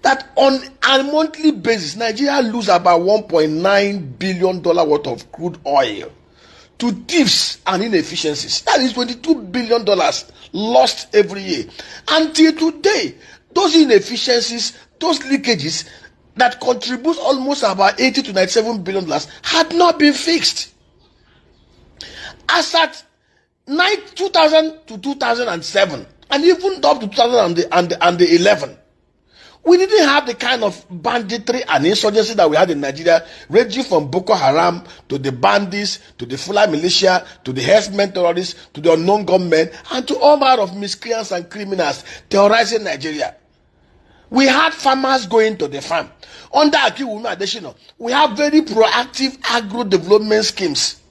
that on a monthly basis, Nigeria lose about $1.9 billion worth of crude oil to thieves and inefficiencies. That is $22 billion lost every year. Until today, those inefficiencies, those leakages that contribute almost about $80 to $97 billion had not been fixed. As at 2000 to 2007, and even up to 2011, we didn't have the kind of banditry and insurgency that we had in Nigeria, ranging from Boko Haram to the bandits, to the Fulani militia, to the herdsmen terrorists, to the unknown gunmen, and to all manner of miscreants and criminals terrorizing Nigeria. We had farmers going to the farm. Under Akiwumi Adesina, we have very proactive agro-development schemes.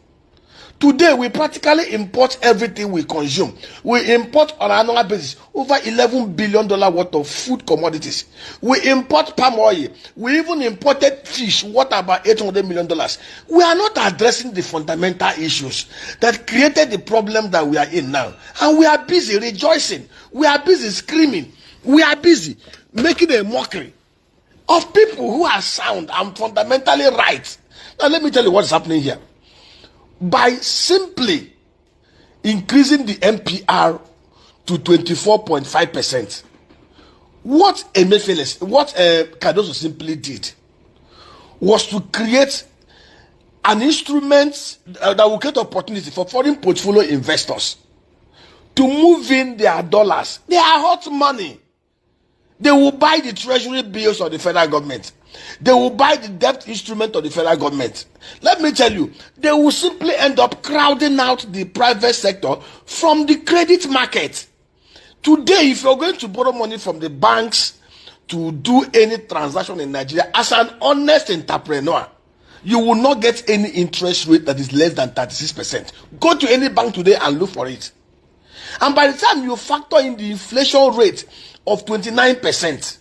Today, we practically import everything we consume. We import on an annual basis over $11 billion worth of food commodities. We import palm oil. We even imported fish worth about $800 million. We are not addressing the fundamental issues that created the problem that we are in now. And we are busy rejoicing. We are busy screaming. We are busy making a mockery of people who are sound and fundamentally right. Now, let me tell you what is happening here. By simply increasing the MPR to 24.5%, what Cardoso simply did was to create an instrument that will create opportunity for foreign portfolio investors to move in their dollars. They are hot money. They will buy the treasury bills of the federal government. They will buy the debt instrument of the federal government. Let me tell you, they will simply end up crowding out the private sector from the credit market. Today, if you're going to borrow money from the banks to do any transaction in Nigeria, as an honest entrepreneur, you will not get any interest rate that is less than 36%. Go to any bank today and look for it. And by the time you factor in the inflation rate of 29%,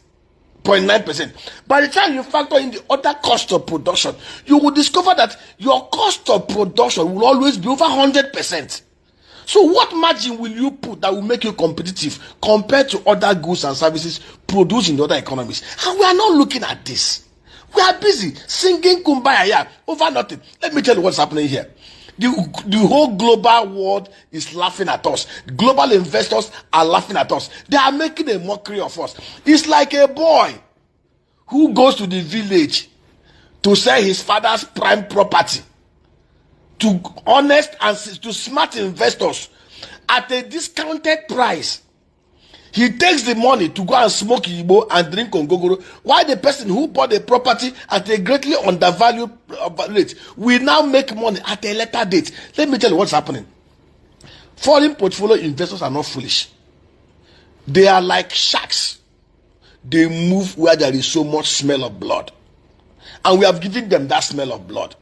0.9%. By the time you factor in the other cost of production, you will discover that your cost of production will always be over 100%. So what margin will you put that will make you competitive compared to other goods and services produced in the other economies? And we are not looking at this. We are busy singing Kumbaya over nothing. Let me tell you what's happening here. The whole global world is laughing at us. Global investors are laughing at us. They are making a mockery of us. It's like a boy who goes to the village to sell his father's prime property to honest and to smart investors at a discounted price. He takes the money to go and smoke Igbo and drink Kongogoro, while the person who bought the property at a greatly undervalued rate will now make money at a later date. Let me tell you what's happening. Foreign portfolio investors are not foolish. They are like sharks. They move where there is so much smell of blood. And we have given them that smell of blood.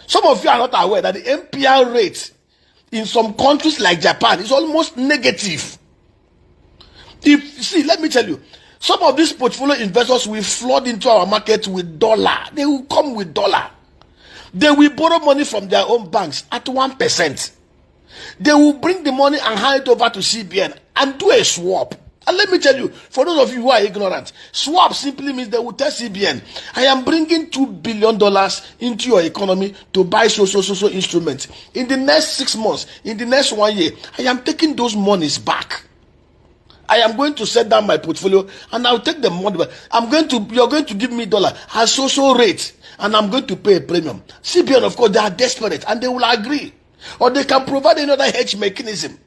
Some of you are not aware that the MPR rate in some countries like Japan is almost negative. Let me tell you, some of these portfolio investors will flood into our market with dollar. They will come with dollar. They will borrow money from their own banks at 1%. They will bring the money and hand it over to CBN and do a swap. And let me tell you, for those of you who are ignorant, swap simply means they will tell CBN, I am bringing $2 billion into your economy to buy so instruments. In the next 6 months, in the next 1 year, I am taking those monies back. I am going to set down my portfolio and I'll take the money. You're going to give me dollar at so rate, and I'm going to pay a premium. CBN, of course, they are desperate and they will agree. Or they can provide another hedge mechanism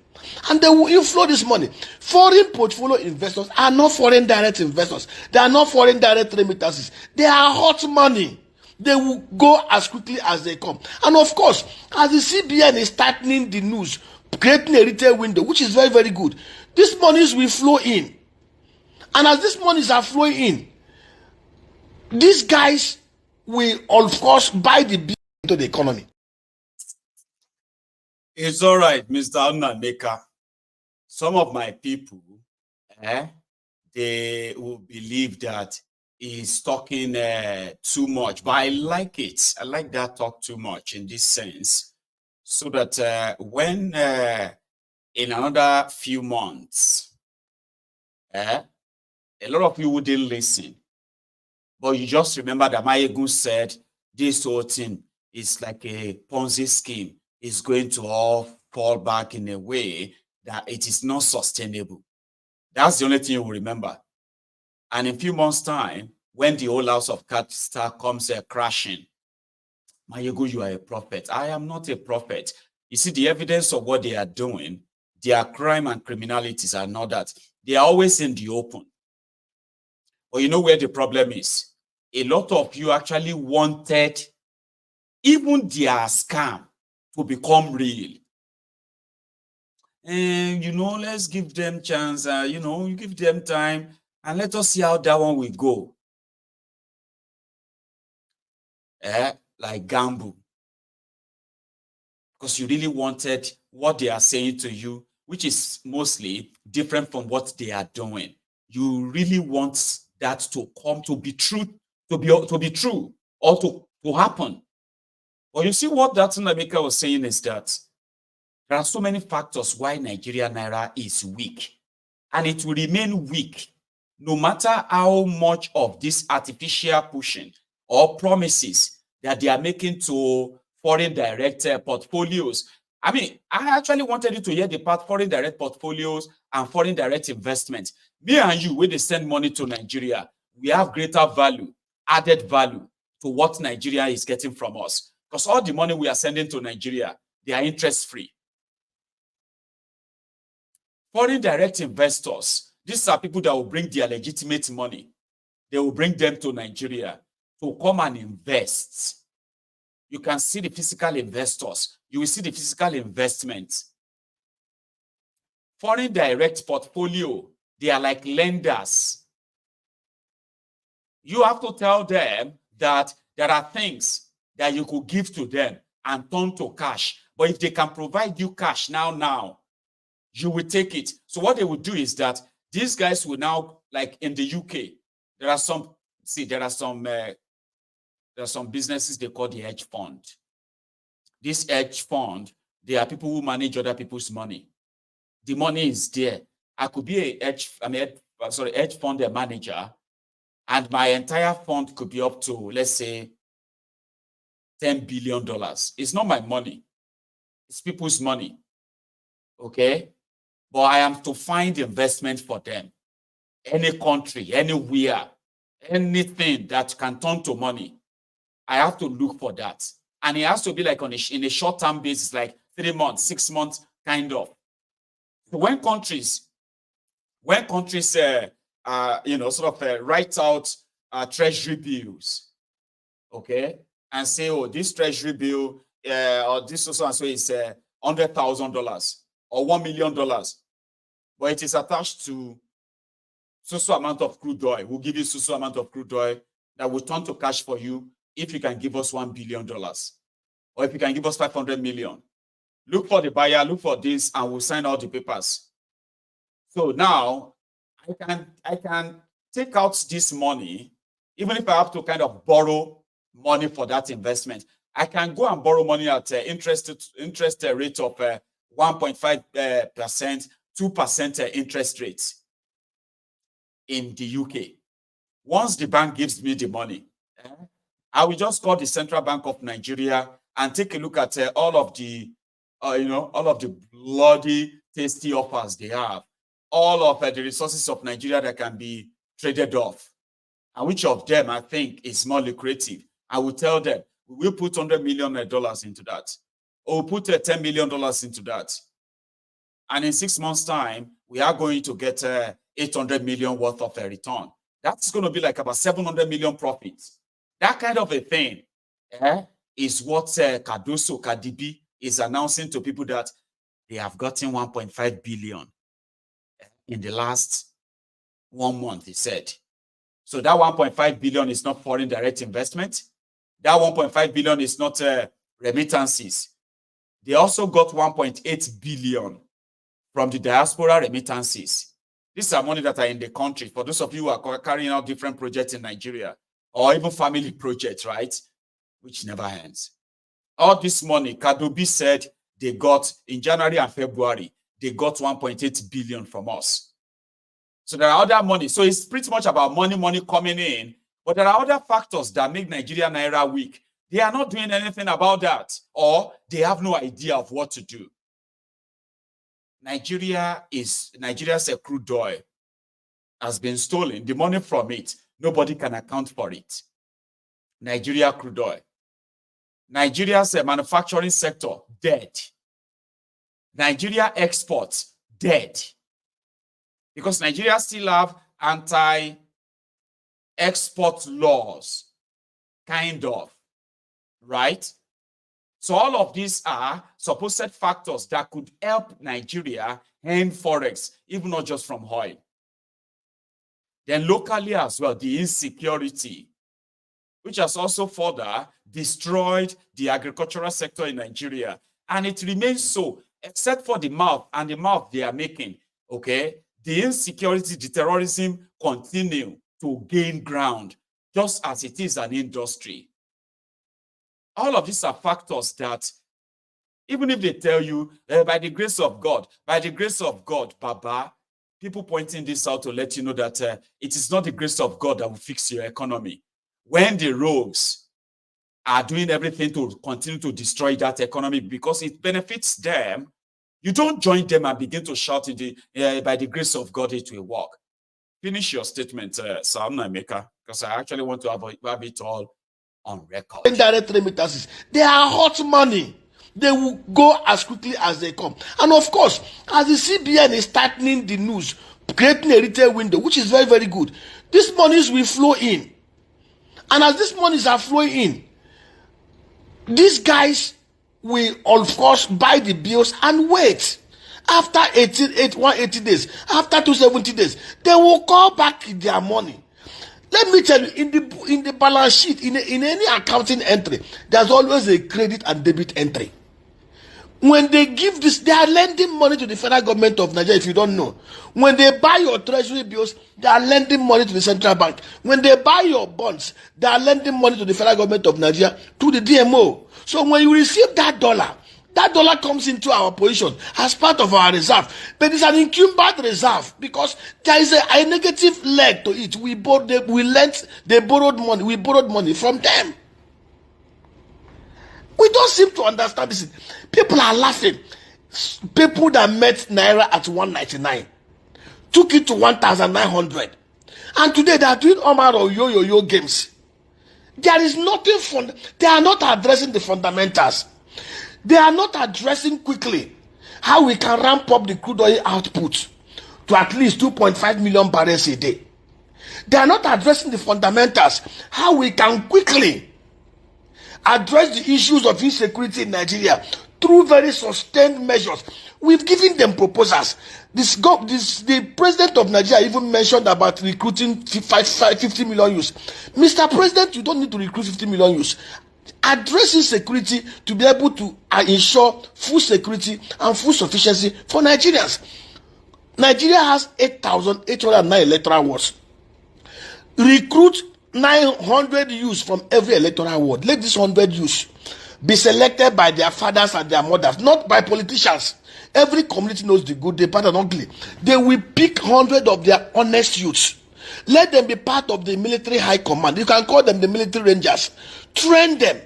and they will inflow this money. Foreign portfolio investors are not foreign direct investors. They are not foreign direct remittances. They are hot money. They will go as quickly as they come. And of course, as the CBN is tightening the news, creating a retail window, which is very, very good, these monies will flow in. And as these monies are flowing in, these guys will, of course, buy the bill into the economy. It's all right, Mr. Nnameka. Some of my people, they will believe that he's talking too much, but I like it. I like that talk too much in this sense, so that when in another few months, a lot of you wouldn't listen. But you just remember that Mayegun said this whole thing is like a Ponzi scheme. It's going to all fall back in a way that it is not sustainable. That's the only thing you will remember. And in a few months' time, when the whole house of cards comes crashing, Mayegun, you are a prophet. I am not a prophet. You see, the evidence of what they are doing, their crime and criminalities are not that. They are always in the open. But you know where the problem is? A lot of you actually wanted even their scam to become real. And, you know, let's give them chance, you know, you give them time, and let us see how that one will go. Like gamble. Because you really wanted what they are saying to you, which is mostly different from what they are doing. You really want that to come to be true, to be true, or to happen. But you see what that Nnameka was saying is that there are so many factors why Nigeria Naira is weak. And it will remain weak no matter how much of this artificial pushing or promises that they are making to foreign direct portfolios. I mean, I actually wanted you to hear the part foreign direct portfolios and foreign direct investments. Me and you, when they send money to Nigeria, we have greater value, added value to what Nigeria is getting from us. Because all the money we are sending to Nigeria, they are interest-free. Foreign direct investors, these are people that will bring their legitimate money. They will bring them to Nigeria to come and invest. You can see the physical investors. You will see the physical investments. Foreign direct portfolio, they are like lenders. You have to tell them that there are things that you could give to them and turn to cash. But if they can provide you cash now, you will take it. So what they will do is that these guys will now, like in the UK, there are some businesses they call the hedge fund. This hedge fund, they are people who manage other people's money. The money is there. I could be a hedge fund manager, and my entire fund could be up to, let's say, $10 billion. It's not my money. It's people's money. Okay? But I am to find investment for them. Any country, anywhere, anything that can turn to money, I have to look for that. And it has to be like in a short-term basis, like 3 months, 6 months, kind of. So when countries write out treasury bills, okay, and say, oh, this treasury bill or this so and so is $100,000 or $1 million, but it is attached to so amount of crude oil. We'll give you so amount of crude oil that will turn to cash for you if you can give us $1 billion, or if you can give us 500 million. Look for the buyer, look for this, and we'll sign all the papers. So now I can take out this money, even if I have to kind of borrow money for that investment. I can go and borrow money at interest rate of 1.5%, 2% interest rate in the UK. Once the bank gives me the money, I will just call the Central Bank of Nigeria and take a look at all of the bloody tasty offers they have, all of the resources of Nigeria that can be traded off, and which of them I think is more lucrative. I will tell them, we will put $100 million into that, or we'll put $10 million into that. And in 6 months' time, we are going to get 800 million worth of a return. That's going to be like about 700 million profits. That kind of a thing is what Cardoso Kadibi is announcing to people, that they have gotten 1.5 billion in the last 1 month, he said. So that 1.5 billion is not foreign direct investment. That 1.5 billion is not remittances. They also got 1.8 billion from the diaspora remittances. These are money that are in the country. For those of you who are carrying out different projects in Nigeria, or even family projects, right? Which never ends. All this money, Kadobi said they got in January and February, they got 1.8 billion from us. So there are other money. So it's pretty much about money coming in But there are other factors that make Nigeria Naira weak. They are not doing anything about that, or they have no idea of what to do. Nigeria's crude oil has been stolen. The money from it, nobody can account for it. Nigeria crude oil. Nigeria's manufacturing sector, dead. Nigeria exports, dead. Because Nigeria still have anti-export laws, kind of, right? So all of these are supposed factors that could help Nigeria end forex, even not just from oil. Then locally as well, the insecurity, which has also further destroyed the agricultural sector in Nigeria. And it remains so, except for the mouth they are making, okay? The insecurity, the terrorism continue to gain ground, just as it is an industry. All of these are factors that, even if they tell you, by the grace of God, Baba, people pointing this out to let you know that it is not the grace of God that will fix your economy. When the rogues are doing everything to continue to destroy that economy because it benefits them, you don't join them and begin to shout by the grace of God, it will work. Finish your statement, Sir Emeka, because I actually want to have it all on record. Indirect remittances, they are hot money. They will go as quickly as they come. And of course, as the CBN is tightening the news, creating a retail window, which is very, very good, these monies will flow in. And as these monies are flowing in, these guys will, of course, buy the bills and wait. After 180 days, after 270 days, they will call back their money. Let me tell you, in the balance sheet, in any accounting entry, there's always a credit and debit entry. When they give this, they are lending money to the federal government of Nigeria, if you don't know. When they buy your treasury bills, they are lending money to the central bank. When they buy your bonds, they are lending money to the federal government of Nigeria, to the DMO. So when you receive that dollar comes into our position as part of our reserve. But it's an incumbent reserve because there is a negative leg to it. We borrowed money from them. We don't seem to understand this. People are laughing. People that met Naira at 199 took it to 1,900. And today they are doing all yo games. There is nothing fun. They are not addressing the fundamentals. They are not addressing quickly how we can ramp up the crude oil output to at least 2.5 million barrels a day. They are not addressing the fundamentals, how we can quickly address the issues of insecurity in Nigeria through very sustained measures. We've given them proposals. The president of Nigeria even mentioned about recruiting 50 million youths. Mr. President, you don't need to recruit 50 million youths. Addressing security to be able to ensure full security and full sufficiency for Nigerians. Nigeria has 8,809 electoral wards. Recruit 900 youths from every electoral ward. Let these 100 youths be selected by their fathers and their mothers, not by politicians. Every community knows the good, the bad, and ugly. They will pick 100 of their honest youths. Let them be part of the military high command. You can call them the military rangers. Train them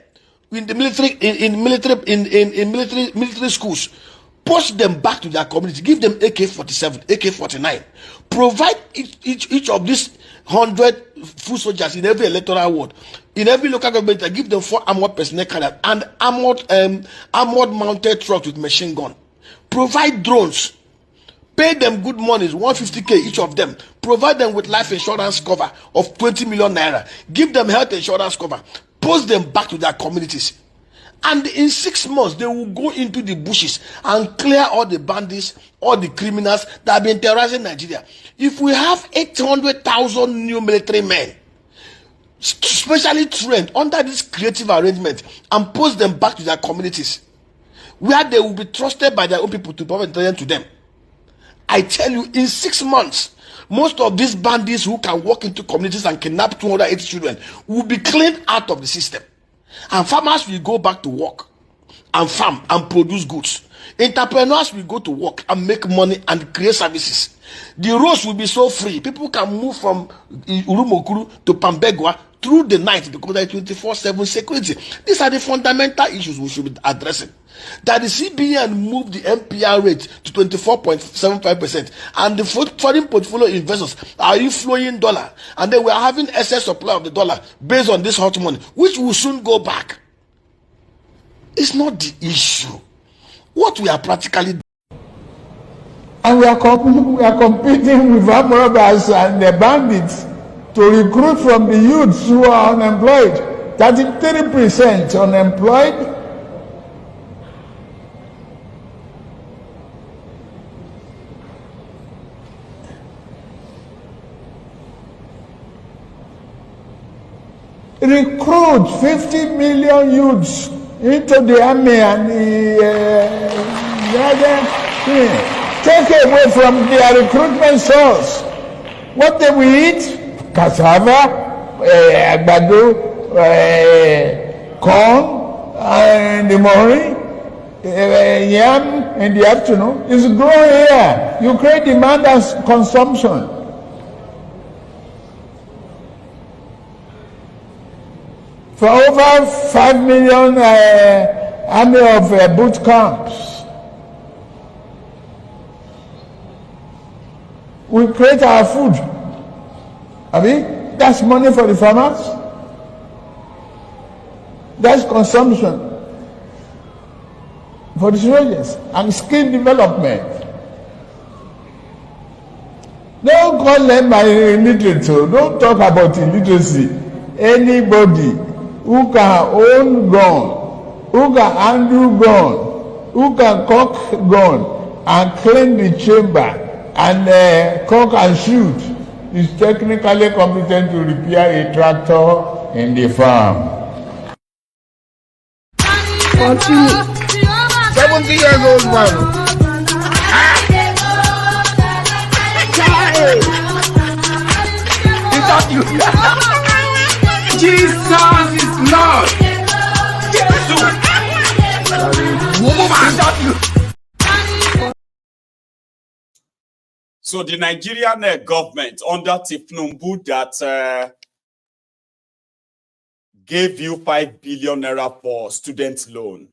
in the military, in military schools. Post them back to their community. Give them AK-47, AK-49. Provide each of these 100 foot soldiers in every electoral ward, in every local government. Give them 4 armored personnel carriers and armored mounted trucks with machine gun. Provide drones. Pay them good monies, 150k each of them. Provide them with life insurance cover of 20 million naira. Give them health insurance cover. Post them back to their communities. And in 6 months, they will go into the bushes and clear all the bandits, all the criminals that have been terrorizing Nigeria. If we have 800,000 new military men, specially trained under this creative arrangement, and post them back to their communities, where they will be trusted by their own people to provide intelligence to them, I tell you, in 6 months, most of these bandits who can walk into communities and kidnap 280 children will be cleaned out of the system. And farmers will go back to work and farm and produce goods. Entrepreneurs will go to work and make money and create services. The roads will be so free. People can move from Urumokuru to Pambegwa through the night because there is 24/7 security. These are the fundamental issues we should be addressing. That the CBN moved the MPR rate to 24.75%, and the foreign portfolio investors are inflowing dollar, and then we are having excess supply of the dollar based on this hot money, which will soon go back. It's not the issue. What we are practically doing. And we are competing with armed robbers and the bandits to recruit from the youths who are unemployed. 33% unemployed. Recruit 50 million youths into the army and the other thing. Take away from their recruitment source. What they will eat? Cassava, àgbàdo, corn in the morning, yam in the afternoon. It's growing here. You create demand and consumption. For over 5 million army of boot camps. We create our food. I mean, that's money for the farmers. That's consumption for the soldiers and skill development. Don't call them illiterate. Don't talk about illiteracy. Anybody who can own gun, who can handle gun, who can cock gun and clean the chamber and cock and shoot is technically competent to repair a tractor in the farm. Continue. 70 years old man. Is that you? Jesus is Lord. Is that you? So the Nigerian government under Tifnumbu that gave you 5 billion naira for student loan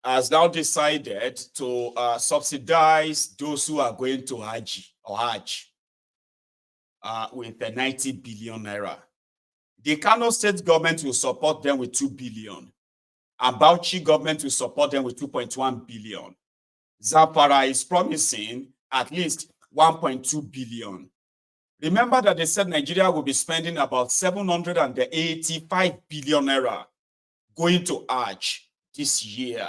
has now decided to subsidize those who are going to Hajj with 90 billion naira. The Kano state government will support them with 2 billion. And Bauchi government will support them with 2.1 billion. Zapara is promising at least 1.2 billion. Remember that they said Nigeria will be spending about 785 billion naira going to Hajj this year.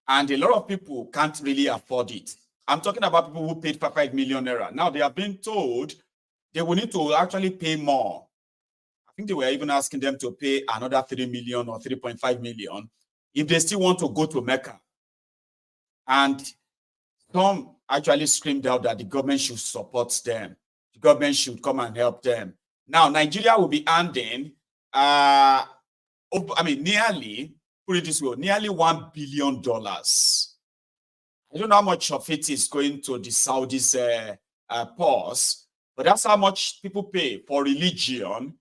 And a lot of people can't really afford it. I'm talking about people who paid 5 million naira. Now they are being told they will need to actually pay more. I think they were even asking them to pay another 3 million or 3.5 million if they still want to go to Mecca. And some actually screamed out that the government should support them. The government should come and help them. Now, Nigeria will be handing, nearly, put it this way, nearly $1 billion. I don't know how much of it is going to the Saudis' purse, but that's how much people pay for religion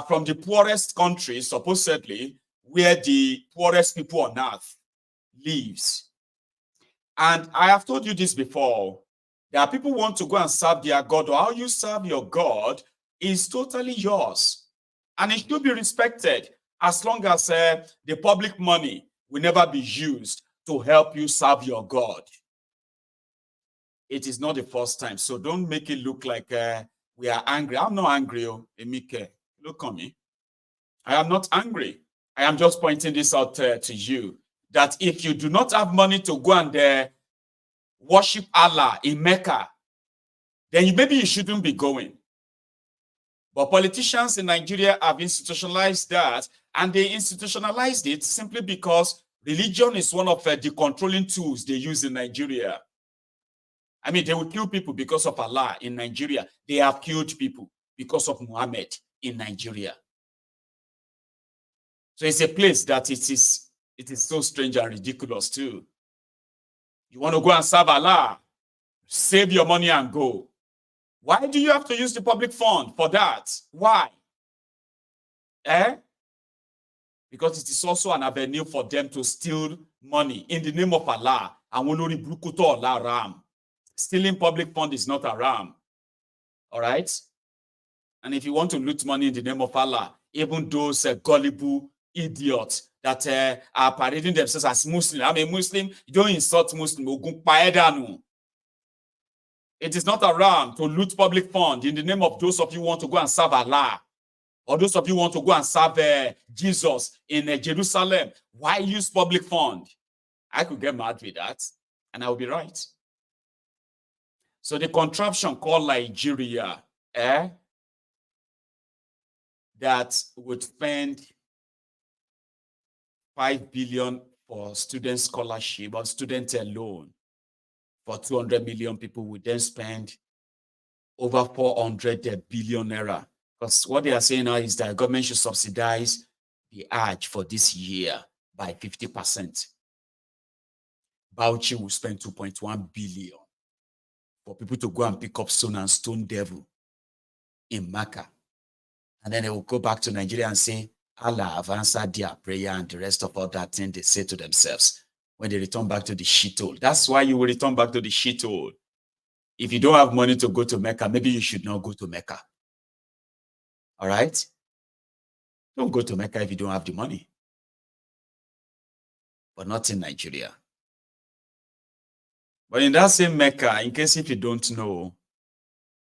from the poorest countries, supposedly, where the poorest people on earth lives. And I have told you this before. There are people who want to go and serve their God, or how you serve your God is totally yours. And it should be respected as long as the public money will never be used to help you serve your God. It is not the first time. So don't make it look like we are angry. I'm not angry, Emike. Look on me. I am not angry. I am just pointing this out to you. That if you do not have money to go and worship Allah in Mecca, then maybe you shouldn't be going. But politicians in Nigeria have institutionalized that, and they institutionalized it simply because religion is one of the controlling tools they use in Nigeria. I mean, they will kill people because of Allah in Nigeria. They have killed people because of Muhammad in Nigeria. So it's a place that it is so strange and ridiculous too. You want to go and serve Allah, save your money and go. Why do you have to use the public fund for that? Why? Because it is also an avenue for them to steal money in the name of Allah. Stealing public fund is not haram. All right? And if you want to loot money in the name of Allah, even those gullible idiots that are parading themselves as Muslim. I'm a Muslim, you don't insult Muslim. It is not haram to loot public fund in the name of those of you who want to go and serve Allah, or those of you who want to go and serve Jesus in Jerusalem. Why use public fund? I could get mad with that, and I will be right. So the contraption called Nigeria, that would spend 5 billion for student scholarship or student loan for 200 million people, would then spend over 400 billion naira. Because what they are saying now is that the government should subsidize the Hajj for this year by 50%. Bauchi will spend 2.1 billion for people to go and pick up stone and stone devil in Makkah. And then they will go back to Nigeria and say, Allah have answered their prayer and the rest of all that thing they say to themselves when they return back to the shithole. That's why you will return back to the shithole. If you don't have money to go to Mecca, maybe you should not go to Mecca. All right? Don't go to Mecca if you don't have the money. But not in Nigeria. But in that same Mecca, in case if you don't know,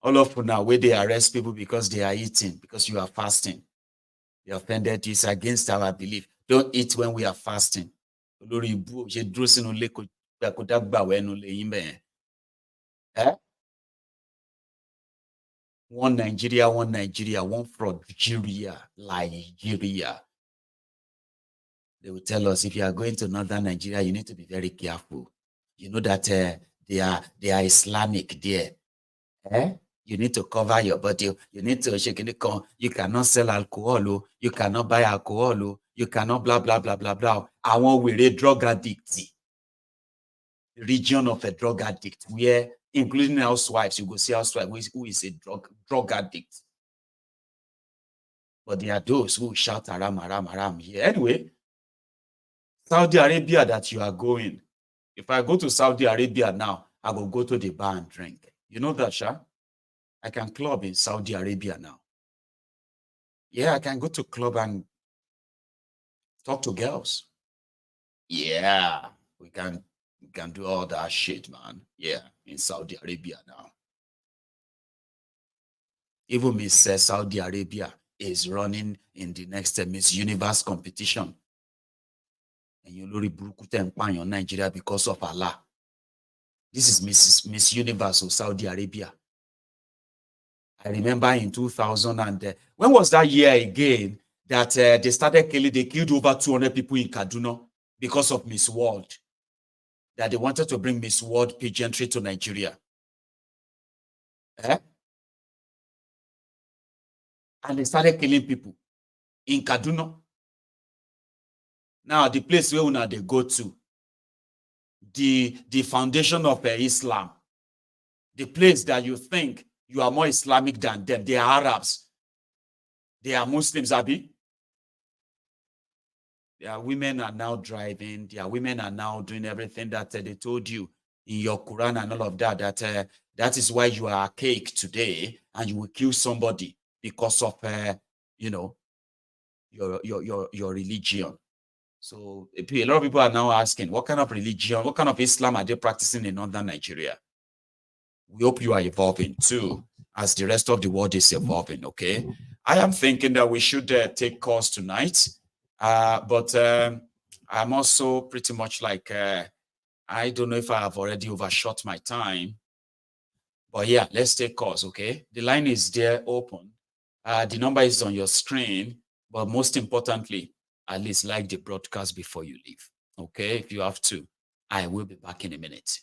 all of now where they arrest people because they are eating, because you are fasting. They offended you. It's against our belief. Don't eat when we are fasting. One Nigeria, one fraudgeria, Nigeria. They will tell us if you are going to northern Nigeria, you need to be very careful. You know that they are Islamic there. You need to cover your body. You need to shake it. You cannot sell alcohol. You cannot buy alcohol. You cannot blah, blah, blah, blah, blah. I want we read drug addict. The region of a drug addict, where, including housewives, you go see housewife who is a drug addict. But there are those who shout haram, haram, haram here. Anyway, Saudi Arabia that you are going. If I go to Saudi Arabia now, I will go to the bar and drink. You know that, Sha? I can club in Saudi Arabia now. Yeah, I can go to club and talk to girls. Yeah, we can do all that shit, man. Yeah, in Saudi Arabia now. Even Miss Saudi Arabia is running in the next Miss Universe competition. And you lori buruku ten panyon Nigeria because of Allah. This is Miss Universe of Saudi Arabia. I remember in 2000 and when was that year again that they started killing? They killed over 200 people in Kaduna because of Miss World. That they wanted to bring Miss World pageantry to Nigeria. And they started killing people in Kaduna. Now the place where una they go to, the foundation of Islam, the place that you think you are more Islamic than them. They are Arabs. They are Muslims, Abi. Their women are now driving. Their women are now doing everything that they told you in your Quran and all of that. That is why you are archaic today, and you will kill somebody because of your religion. So a lot of people are now asking, what kind of religion, what kind of Islam are they practicing in northern Nigeria? We hope you are evolving too, as the rest of the world is evolving, okay? I am thinking that we should take calls tonight, but I'm also pretty much like, I don't know if I have already overshot my time, but yeah, let's take calls, okay? The line is there open. The number is on your screen, but most importantly, at least like the broadcast before you leave, okay? If you have to, I will be back in a minute.